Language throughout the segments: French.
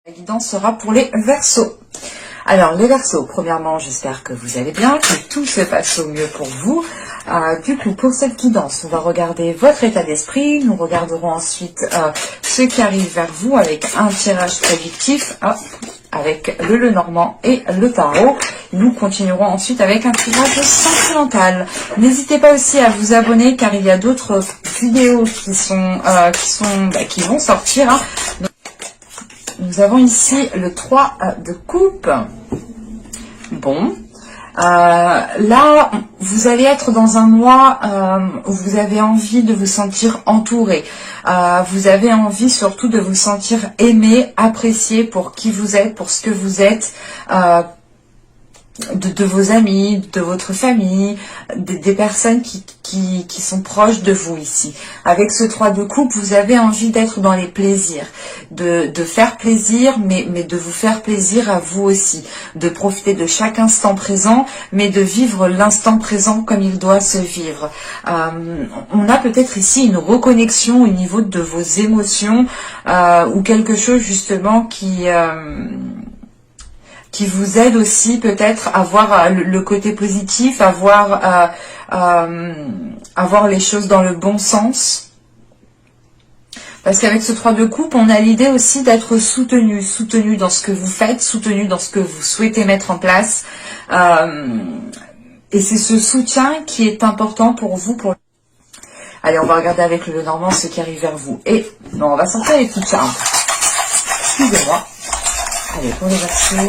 La guidance sera pour les Verseaux. Alors les Verseaux, premièrement, j'espère que vous allez bien, que tout se passe au mieux pour vous. Du coup, pour cette guidance, on va regarder votre état d'esprit. Nous regarderons ensuite ce qui arrive vers vous avec un tirage prédictif, avec le Lenormand et le tarot. Nous continuerons ensuite avec un tirage sentimental. N'hésitez pas aussi à vous abonner car il y a d'autres vidéos qui vont sortir. Nous avons ici le 3 de coupe. Bon. Là, vous allez être dans un mois où vous avez envie de vous sentir entouré. Vous avez envie surtout de vous sentir aimé, apprécié pour qui vous êtes, pour ce que vous êtes. De vos amis, de votre famille, des personnes qui sont proches de vous ici. Avec ce 3 de coupe, vous avez envie d'être dans les plaisirs, de faire plaisir, mais de vous faire plaisir à vous aussi, de profiter de chaque instant présent, mais de vivre l'instant présent comme il doit se vivre. On a peut-être ici une reconnexion au niveau de vos émotions ou quelque chose justement qui vous aide aussi peut-être à voir le côté positif, à voir les choses dans le bon sens. Parce qu'avec ce 3 de coupe, on a l'idée aussi d'être soutenu dans ce que vous faites, soutenu dans ce que vous souhaitez mettre en place. Et c'est ce soutien qui est important pour vous. Allez, on va regarder avec le Lenormand ce qui arrive vers vous. Et non, on va sortir les petites cartes. Excusez-moi. Allez, pour les Verseaux.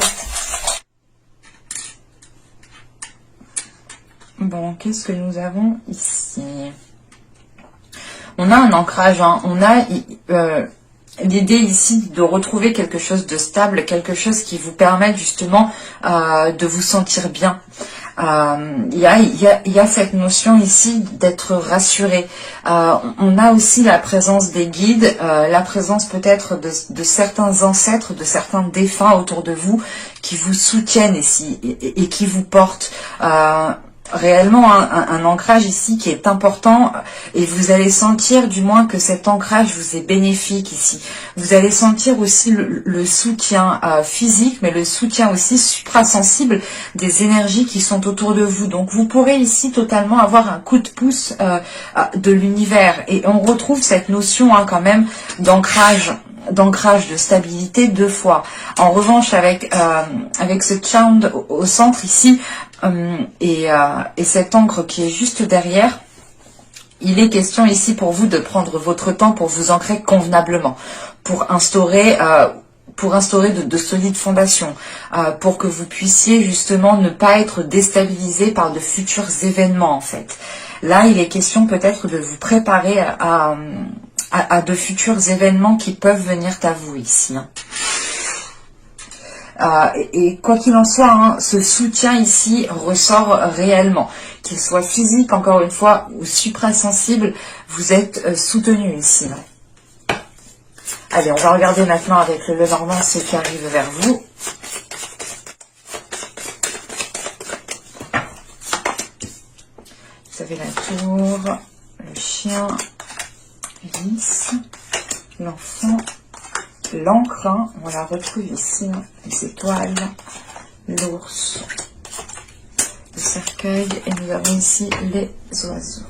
Bon, qu'est-ce que nous avons ici? On a un ancrage, on a l'idée ici de retrouver quelque chose de stable, quelque chose qui vous permette justement de vous sentir bien. Il y a cette notion ici d'être rassuré. On a aussi la présence des guides, la présence peut-être de certains ancêtres, de certains défunts autour de vous qui vous soutiennent ici et qui vous portent. Réellement un ancrage ici qui est important et vous allez sentir du moins que cet ancrage vous est bénéfique ici. Vous allez sentir aussi le soutien physique mais le soutien aussi suprasensible des énergies qui sont autour de vous. Donc vous pourrez ici totalement avoir un coup de pouce de l'univers et on retrouve cette notion quand même d'ancrage de stabilité 2 fois. En revanche, avec ce charm au centre ici et cette encre qui est juste derrière, il est question ici pour vous de prendre votre temps pour vous ancrer convenablement, pour instaurer de solides fondations, pour que vous puissiez justement ne pas être déstabilisé par de futurs événements en fait. Là, il est question peut-être de vous préparer à de futurs événements qui peuvent venir à vous ici. Et quoi qu'il en soit, ce soutien ici ressort réellement. Qu'il soit physique, encore une fois, ou suprasensible, vous êtes soutenu ici. Allez, on va regarder maintenant avec le Lenormand ce qui arrive vers vous. Vous avez la tour, le chien, lys, l'enfant, l'encre, on la retrouve ici, les étoiles, l'ours, le cercueil et nous avons ici les oiseaux.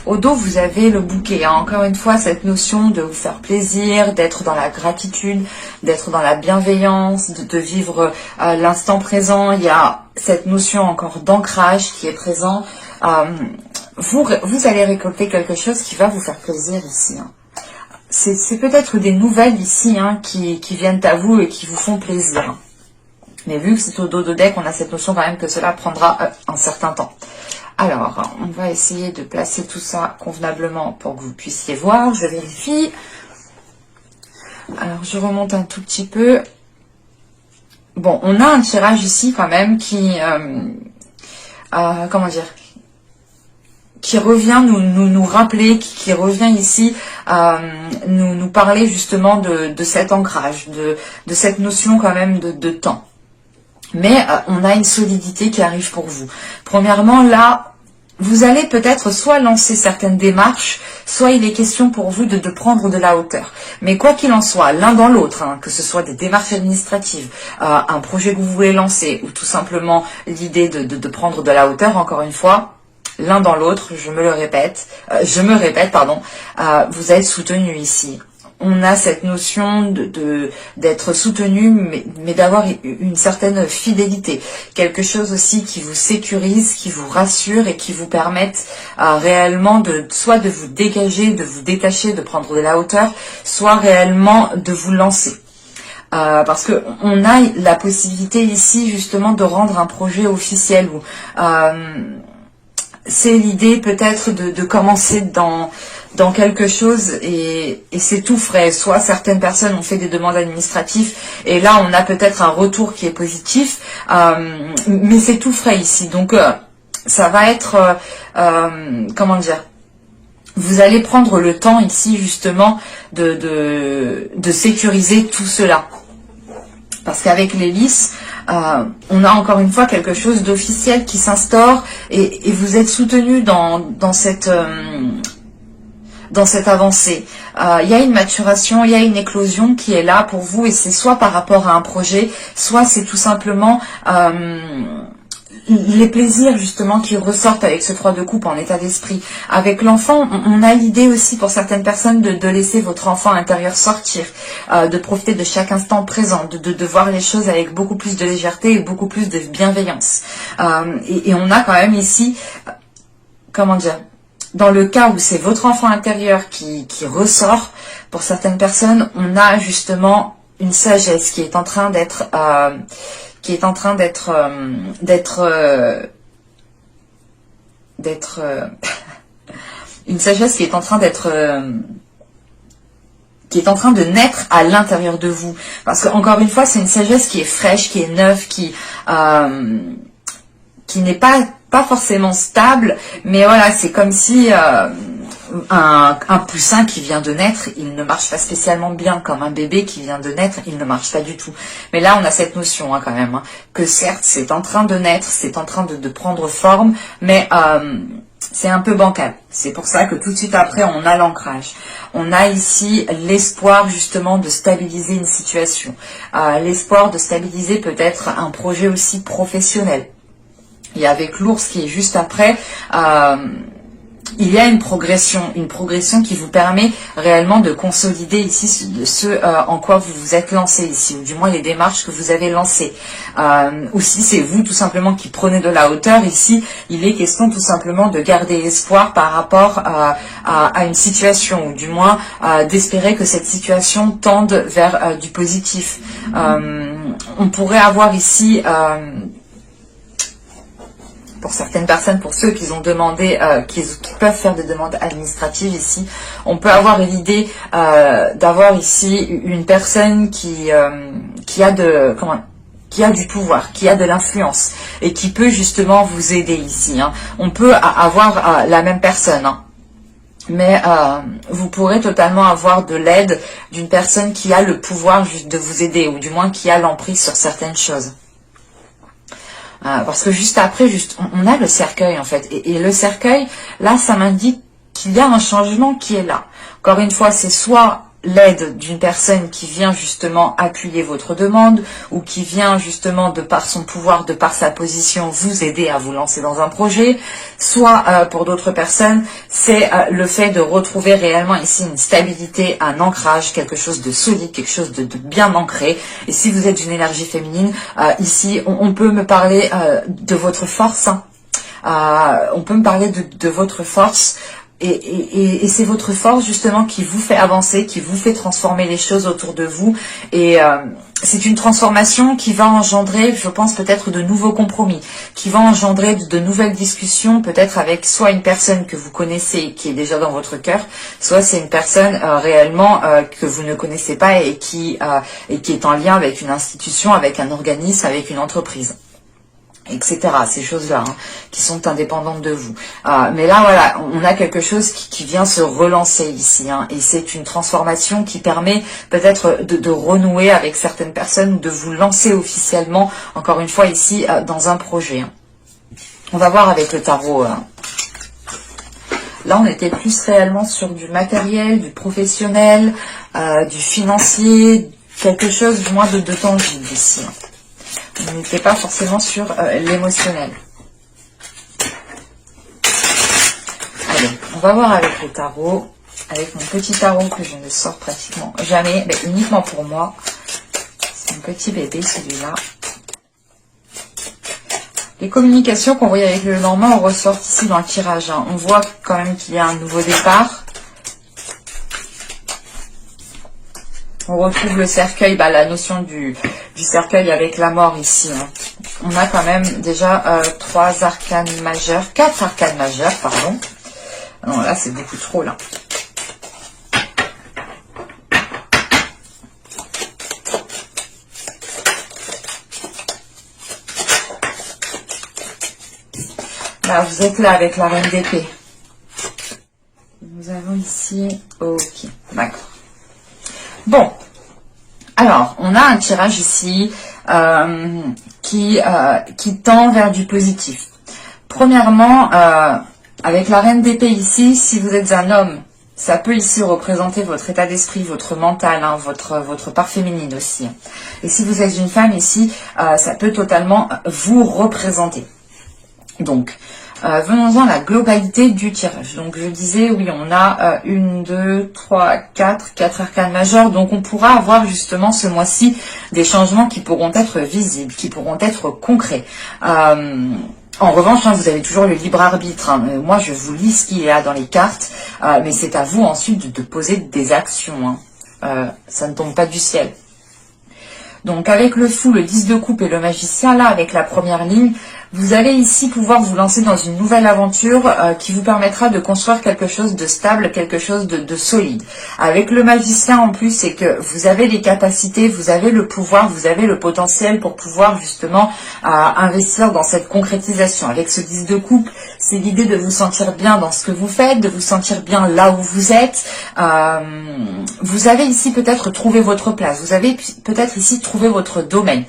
Au dos, vous avez le bouquet. Encore une fois, cette notion de vous faire plaisir, d'être dans la gratitude, d'être dans la bienveillance, de vivre l'instant présent. Il y a cette notion encore d'ancrage qui est présent. Vous allez récolter quelque chose qui va vous faire plaisir ici. C'est peut-être des nouvelles ici qui viennent à vous et qui vous font plaisir. Mais vu que c'est au dos de deck, on a cette notion quand même que cela prendra un certain temps. Alors, on va essayer de placer tout ça convenablement pour que vous puissiez voir. Je vérifie. Alors, je remonte un tout petit peu. Bon, on a un tirage ici quand même qui... comment dire, qui revient nous rappeler, qui revient ici nous parler justement de cet ancrage, de cette notion quand même de temps. Mais on a une solidité qui arrive pour vous. Premièrement, là, vous allez peut-être soit lancer certaines démarches, soit il est question pour vous de prendre de la hauteur. Mais quoi qu'il en soit, l'un dans l'autre, hein, que ce soit des démarches administratives, un projet que vous voulez lancer, ou tout simplement l'idée de prendre de la hauteur, encore une fois, l'un dans l'autre, je me répète, vous êtes soutenu ici. On a cette notion d'être soutenu, mais d'avoir une certaine fidélité. Quelque chose aussi qui vous sécurise, qui vous rassure et qui vous permette réellement soit de vous dégager, de vous détacher, de prendre de la hauteur, soit réellement de vous lancer. Parce que on a la possibilité ici justement de rendre un projet officiel. C'est l'idée peut-être de commencer dans quelque chose et c'est tout frais. Soit certaines personnes ont fait des demandes administratives et là on a peut-être un retour qui est positif, mais c'est tout frais ici. Donc ça va être, comment dire, vous allez prendre le temps ici justement de sécuriser tout cela. Parce qu'avec l'hélice, on a encore une fois quelque chose d'officiel qui s'instaure et vous êtes soutenu dans cette avancée. Il y a une maturation, il y a une éclosion qui est là pour vous et c'est soit par rapport à un projet, soit c'est tout simplement les plaisirs justement qui ressortent avec ce 3 de coupe en état d'esprit. Avec l'enfant, on a l'idée aussi pour certaines personnes de laisser votre enfant intérieur sortir, de profiter de chaque instant présent, de voir les choses avec beaucoup plus de légèreté et beaucoup plus de bienveillance. Et on a quand même ici, comment dire, dans le cas où c'est votre enfant intérieur qui ressort, pour certaines personnes, on a justement une sagesse qui est en train d'être une sagesse qui est en train de naître à l'intérieur de vous. Parce que encore une fois, c'est une sagesse qui est fraîche, qui est neuve, qui n'est pas forcément stable, mais voilà, c'est comme si un poussin qui vient de naître, il ne marche pas spécialement bien, comme un bébé qui vient de naître, il ne marche pas du tout. Mais là, on a cette notion quand même, que certes, c'est en train de naître, c'est en train de prendre forme, mais c'est un peu bancal. C'est pour ça que tout de suite après, on a l'ancrage. On a ici l'espoir justement de stabiliser une situation, l'espoir de stabiliser peut-être un projet aussi professionnel. Et avec l'ours qui est juste après, il y a une progression qui vous permet réellement de consolider ici ce en quoi vous vous êtes lancé ici, ou du moins les démarches que vous avez lancées. Ou si c'est vous tout simplement qui prenez de la hauteur, ici il est question tout simplement de garder espoir par rapport à une situation, ou du moins d'espérer que cette situation tende vers du positif. On pourrait avoir ici... pour certaines personnes, pour ceux qui ont demandé, qui peuvent faire des demandes administratives ici, on peut avoir l'idée d'avoir ici une personne qui a du pouvoir, qui a de l'influence et qui peut justement vous aider ici. On peut avoir la même personne, mais vous pourrez totalement avoir de l'aide d'une personne qui a le pouvoir juste de vous aider, ou du moins qui a l'emprise sur certaines choses. Parce que juste après, on a le cercueil en fait. Et le cercueil, là, ça m'indique qu'il y a un changement qui est là. Encore une fois, c'est soit l'aide d'une personne qui vient justement appuyer votre demande, ou qui vient justement de par son pouvoir, de par sa position, vous aider à vous lancer dans un projet, soit pour d'autres personnes, c'est le fait de retrouver réellement ici une stabilité, un ancrage, quelque chose de solide, quelque chose de bien ancré. Et si vous êtes d'une énergie féminine, ici on peut me parler de votre force, on peut me parler de votre force. Et c'est votre force justement qui vous fait avancer, qui vous fait transformer les choses autour de vous. Et c'est une transformation qui va engendrer, je pense, peut-être de nouveaux compromis, qui va engendrer de nouvelles discussions, peut-être avec soit une personne que vous connaissez, qui est déjà dans votre cœur, soit c'est une personne réellement que vous ne connaissez pas et qui est en lien avec une institution, avec un organisme, avec une entreprise, etc. Ces choses-là qui sont indépendantes de vous. Mais là, voilà, on a quelque chose qui vient se relancer ici. Et c'est une transformation qui permet peut-être de renouer avec certaines personnes, ou de vous lancer officiellement, encore une fois ici, dans un projet. On va voir avec le tarot Là, on était plus réellement sur du matériel, du professionnel, du financier, quelque chose du moins de tangible ici. On n'était pas forcément sur l'émotionnel. Allez, on va voir avec le tarot, avec mon petit tarot que je ne sors pratiquement jamais, mais uniquement pour moi. C'est un petit bébé celui-là. Les communications qu'on voyait avec le Normand ressortent ici dans le tirage. Hein. On voit quand même qu'il y a un nouveau départ. On retrouve le cercueil, la notion du cercueil avec la mort ici. Hein. On a quand même déjà 3 arcanes majeures, 4 arcanes majeures, pardon. Non, là c'est beaucoup trop là. Là, vous êtes là avec la reine d'épée. Nous avons ici, ok, d'accord. Bon, alors, on a un tirage ici qui tend vers du positif. Premièrement, avec la reine d'épée ici, si vous êtes un homme, ça peut ici représenter votre état d'esprit, votre mental, hein, votre part féminine aussi. Et si vous êtes une femme ici, ça peut totalement vous représenter. Donc, venons-en à la globalité du tirage. Donc, je disais, oui, on a 1, 2, 3, 4 arcanes majeures. Donc, on pourra avoir justement ce mois-ci des changements qui pourront être visibles, qui pourront être concrets. En revanche, hein, vous avez toujours le libre arbitre. Hein. Moi, je vous lis ce qu'il y a dans les cartes, mais c'est à vous ensuite de poser des actions. Hein. Ça ne tombe pas du ciel. Donc, avec le fou, le 10 de coupe et le magicien, là, avec la première ligne, vous allez ici pouvoir vous lancer dans une nouvelle aventure qui vous permettra de construire quelque chose de stable, quelque chose de solide. Avec le magicien en plus, c'est que vous avez les capacités, vous avez le pouvoir, vous avez le potentiel pour pouvoir justement investir dans cette concrétisation. Avec ce 10 de coupe, c'est l'idée de vous sentir bien dans ce que vous faites, de vous sentir bien là où vous êtes. Vous avez ici peut-être trouvé votre place, vous avez peut-être ici trouvé votre domaine.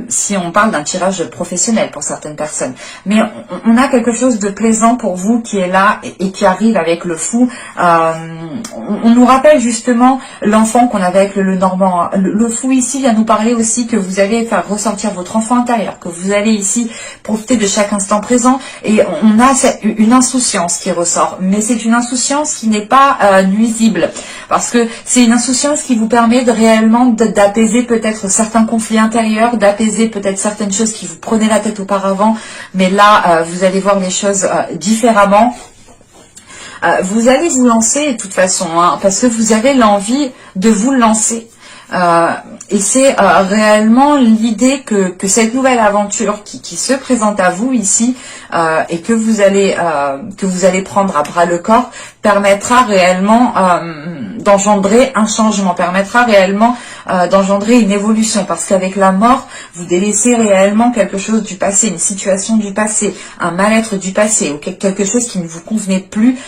Si on parle d'un tirage professionnel pour certaines personnes. Mais on a quelque chose de plaisant pour vous qui est là et qui arrive avec le fou. On nous rappelle justement l'enfant qu'on avait avec le Normand. Le fou ici vient nous parler aussi que vous allez faire ressortir votre enfant intérieur, que vous allez ici profiter de chaque instant présent. Et on a une insouciance qui ressort. Mais c'est une insouciance qui n'est pas nuisible. Parce que c'est une insouciance qui vous permet de réellement d'apaiser peut-être certains conflits intérieurs, d'apaiser peut-être certaines choses qui vous prenaient la tête auparavant, mais là, vous allez voir les choses différemment. Vous allez vous lancer de toute façon, hein, parce que vous avez l'envie de vous lancer. Et c'est réellement l'idée que cette nouvelle aventure qui se présente à vous ici et que vous allez prendre à bras le corps permettra réellement d'engendrer un changement, permettra réellement d'engendrer une évolution, parce qu'avec la mort, vous délaissez réellement quelque chose du passé, une situation du passé, un mal-être du passé, ou quelque chose qui ne vous convenait plus,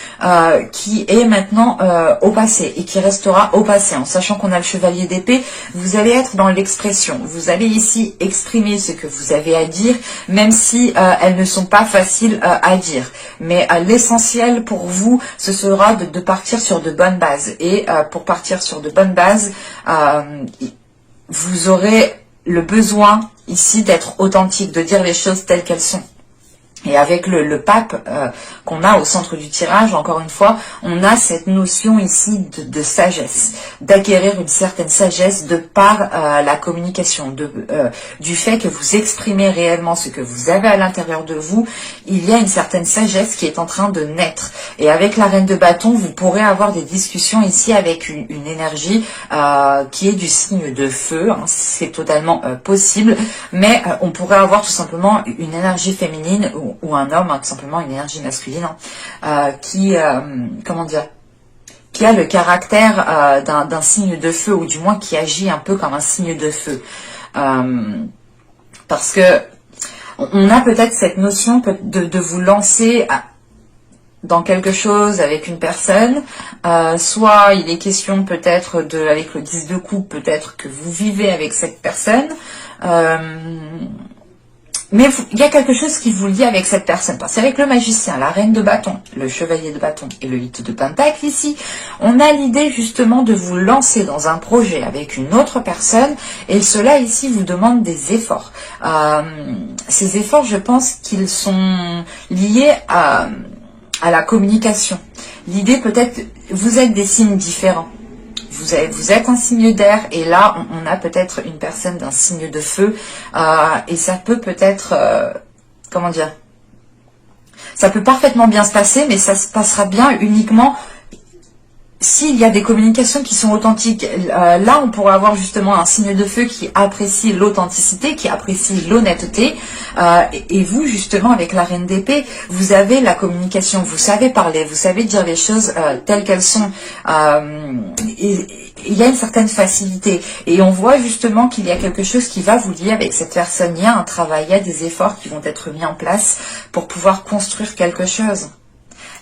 qui est maintenant au passé et qui restera au passé. En sachant qu'on a le chevalier d'épée, vous allez être dans l'expression, vous allez ici exprimer ce que vous avez à dire, même si elles ne sont pas faciles à dire. Mais l'essentiel pour vous, ce sera de partir sur de bonnes bases. Et pour partir sur de bonnes bases, vous aurez le besoin ici d'être authentique, de dire les choses telles qu'elles sont. Et avec le pape qu'on a au centre du tirage, encore une fois, on a cette notion ici de sagesse, d'acquérir une certaine sagesse de par la communication, du fait que vous exprimez réellement ce que vous avez à l'intérieur de vous. Il y a une certaine sagesse qui est en train de naître. Et avec la reine de bâton, vous pourrez avoir des discussions ici avec une énergie qui est du signe de feu. Hein, c'est totalement possible, mais on pourrait avoir tout simplement une énergie féminine ou un homme, hein, tout simplement une énergie masculine, hein, qui a le caractère d'un signe de feu, ou du moins qui agit un peu comme un signe de feu. Parce que on a peut-être cette notion de vous lancer dans quelque chose avec une personne, soit il est question peut-être avec le 10 de coupe, peut-être que vous vivez avec cette personne, Mais il y a quelque chose qui vous lie avec cette personne. Parce qu'avec le magicien, la reine de bâton, le chevalier de bâton et le 8 de pentacle ici, on a l'idée justement de vous lancer dans un projet avec une autre personne. Et cela ici vous demande des efforts. Ces efforts, je pense qu'ils sont liés à la communication. L'idée peut-être, vous êtes des signes différents. Vous êtes un signe d'air et là on a peut-être une personne d'un signe de feu et ça peut peut-être, comment dire, ça peut parfaitement bien se passer, mais ça se passera bien uniquement s'il y a des communications qui sont authentiques. Là on pourrait avoir justement un signe de feu qui apprécie l'authenticité, qui apprécie l'honnêteté, et vous justement avec la reine d'épée, vous avez la communication, vous savez parler, vous savez dire les choses telles qu'elles sont, et il y a une certaine facilité, et on voit justement qu'il y a quelque chose qui va vous lier avec cette personne. Il y a un travail, il y a des efforts qui vont être mis en place pour pouvoir construire quelque chose.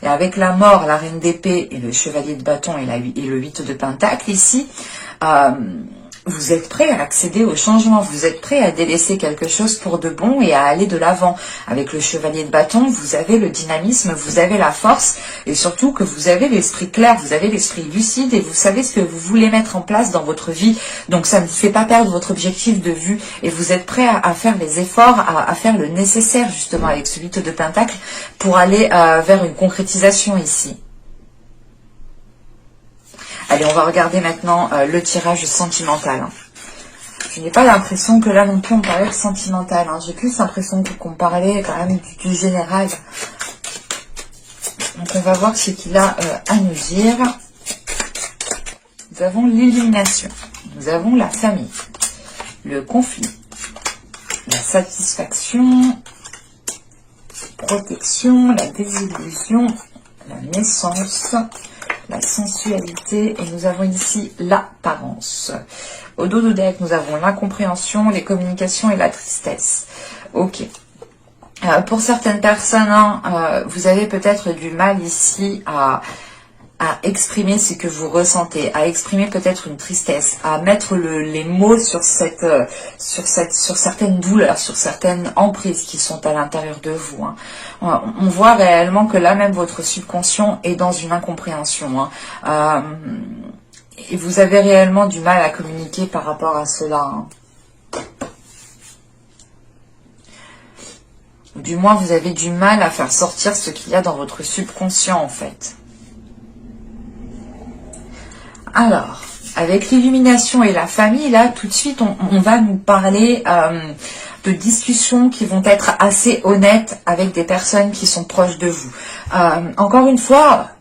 Et avec la mort, la reine d'épée et le chevalier de bâton et le 8 de pentacle ici, vous êtes prêt à accéder au changement, vous êtes prêt à délaisser quelque chose pour de bon et à aller de l'avant. Avec le chevalier de bâton, vous avez le dynamisme, vous avez la force et surtout que vous avez l'esprit clair, vous avez l'esprit lucide et vous savez ce que vous voulez mettre en place dans votre vie. Donc ça ne vous fait pas perdre votre objectif de vue et vous êtes prêt à faire les efforts, à faire le nécessaire justement avec ce 8 de pentacle pour aller vers une concrétisation ici. Allez, on va regarder maintenant le tirage sentimental. Je n'ai pas l'impression que là non plus on parlait de sentimental. J'ai plus l'impression qu'on parlait quand même du général. Donc on va voir ce qu'il a à nous dire. Nous avons l'illumination. Nous avons la famille. Le conflit. La satisfaction. Protection. La désillusion. La naissance. La sensualité, et nous avons ici l'apparence. Au dos de deck, nous avons l'incompréhension, les communications et la tristesse. Ok. Pour certaines personnes, vous avez peut-être du mal ici à exprimer ce que vous ressentez, à exprimer peut-être une tristesse, à mettre les mots sur certaines douleurs, sur certaines emprises qui sont à l'intérieur de vous. On voit réellement que là même votre subconscient est dans une incompréhension. Et vous avez réellement du mal à communiquer par rapport à cela. Ou du moins vous avez du mal à faire sortir ce qu'il y a dans votre subconscient en fait. Alors, avec l'illumination et la famille, là, tout de suite, on va nous parler de discussions qui vont être assez honnêtes avec des personnes qui sont proches de vous. Encore une fois,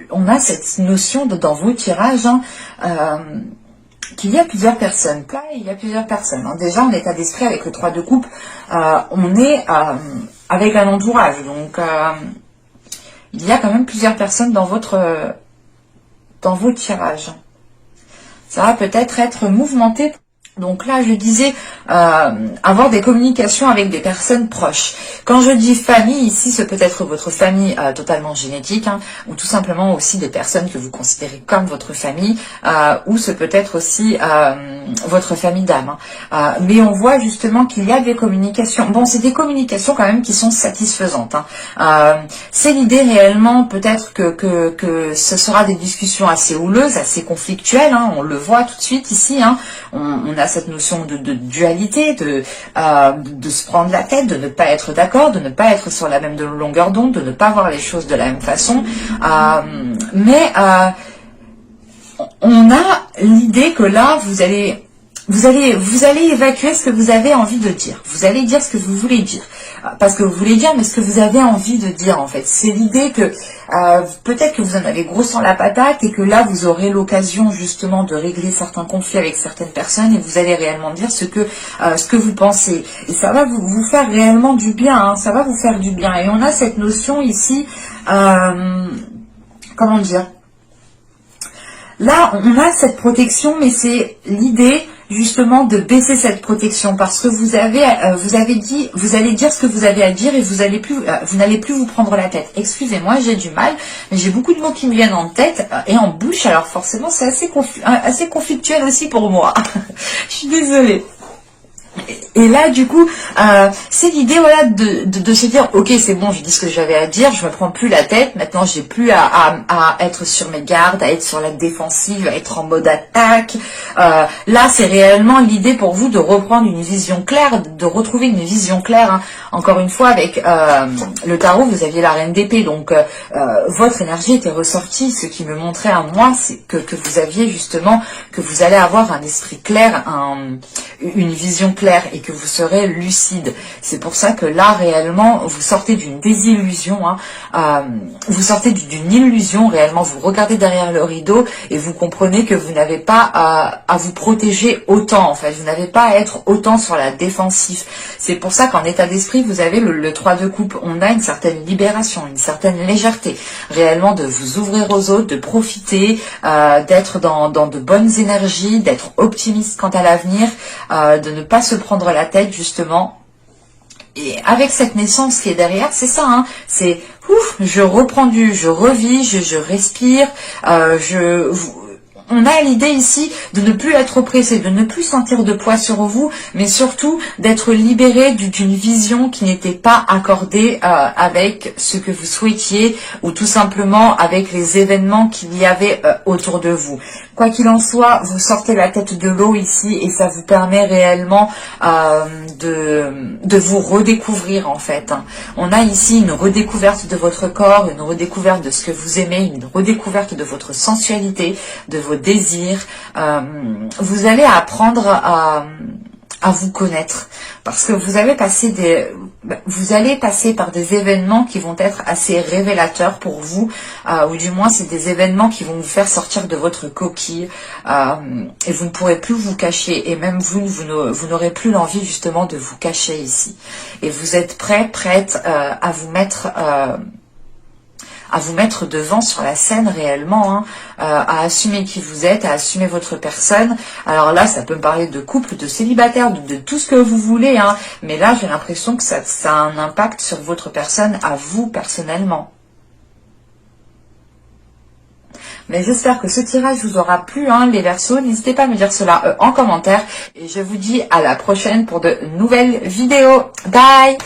on a cette notion dans vos tirages qu'il y a plusieurs personnes. Là, il y a plusieurs personnes. Déjà, en état d'esprit, avec le 3 de coupe, on est avec un entourage. Donc, il y a quand même plusieurs personnes dans vos tirages. Ça va peut-être être mouvementé. Donc là, je disais avoir des communications avec des personnes proches. Quand je dis famille, ici, ce peut être votre famille totalement génétique, ou tout simplement aussi des personnes que vous considérez comme votre famille, ou ce peut être aussi votre famille d'âme. Mais on voit justement qu'il y a des communications. Bon, c'est des communications quand même qui sont satisfaisantes. C'est l'idée réellement, peut-être que ce sera des discussions assez houleuses, assez conflictuelles. On le voit tout de suite ici. On a cette notion de dualité, de se prendre la tête, de ne pas être d'accord, de ne pas être sur la même longueur d'onde, de ne pas voir les choses de la même façon. Mais on a l'idée que là, vous allez évacuer ce que vous avez envie de dire. Vous allez dire ce que vous voulez dire. Pas ce que vous voulez dire, mais ce que vous avez envie de dire, en fait. C'est l'idée que peut-être que vous en avez gros sur la patate et que là, vous aurez l'occasion, justement, de régler certains conflits avec certaines personnes et vous allez réellement dire ce que vous pensez. Et ça va vous faire réellement du bien, ça va vous faire du bien. Et on a cette notion ici, comment dire ? Là, on a cette protection, mais c'est l'idée justement de baisser cette protection parce que vous allez dire ce que vous avez à dire et vous n'allez plus vous prendre la tête. Excusez-moi, j'ai du mal, mais j'ai beaucoup de mots qui me viennent en tête et en bouche, alors forcément c'est assez conflictuel aussi pour moi. Je suis désolée. Et là, du coup, c'est l'idée, voilà, de se dire, ok, c'est bon, j'ai dit ce que j'avais à dire, je me prends plus la tête, maintenant j'ai plus à être sur mes gardes, à être sur la défensive, à être en mode attaque. Là, c'est réellement l'idée pour vous de reprendre une vision claire, de retrouver une vision claire. Hein. Encore une fois, avec le tarot, vous aviez la reine d'épée, donc votre énergie était ressortie. Ce qui me montrait à moi, c'est que vous aviez justement, que vous allez avoir un esprit clair, une vision claire, et que vous serez lucide. C'est pour ça que là, réellement, vous sortez d'une désillusion, hein, vous sortez d'une illusion, réellement, vous regardez derrière le rideau et vous comprenez que vous n'avez pas à vous protéger autant, en fait, vous n'avez pas à être autant sur la défensive. C'est pour ça qu'en état d'esprit, vous avez le 3 de coupe, on a une certaine libération, une certaine légèreté, réellement de vous ouvrir aux autres, de profiter, d'être dans de bonnes énergies, d'être optimiste quant à l'avenir, de ne pas se prendre la tête, justement. Et avec cette naissance qui est derrière, c'est ça, hein, c'est ouf, je revis, je respire, on a l'idée ici de ne plus être oppressé, de ne plus sentir de poids sur vous, mais surtout d'être libéré d'une vision qui n'était pas accordée avec ce que vous souhaitiez, ou tout simplement avec les événements qu'il y avait autour de vous. Quoi qu'il en soit, vous sortez la tête de l'eau ici, et ça vous permet réellement de vous redécouvrir, en fait. Hein. On a ici une redécouverte de votre corps, une redécouverte de ce que vous aimez, une redécouverte de votre sensualité, de vos désirs. Vous allez apprendre à vous connaître, parce que vous allez passer par des événements qui vont être assez révélateurs pour vous, ou du moins c'est des événements qui vont vous faire sortir de votre coquille, et vous ne pourrez plus vous cacher, et même vous n'aurez plus l'envie justement de vous cacher ici, et vous êtes prête à vous mettre devant sur la scène réellement, hein, à assumer qui vous êtes, à assumer votre personne. Alors là, ça peut me parler de couple, de célibataire, de tout ce que vous voulez, hein, mais là, j'ai l'impression que ça a un impact sur votre personne, à vous personnellement. Mais j'espère que ce tirage vous aura plu, hein, les Verseaux. N'hésitez pas à me dire cela en commentaire. Et je vous dis à la prochaine pour de nouvelles vidéos. Bye!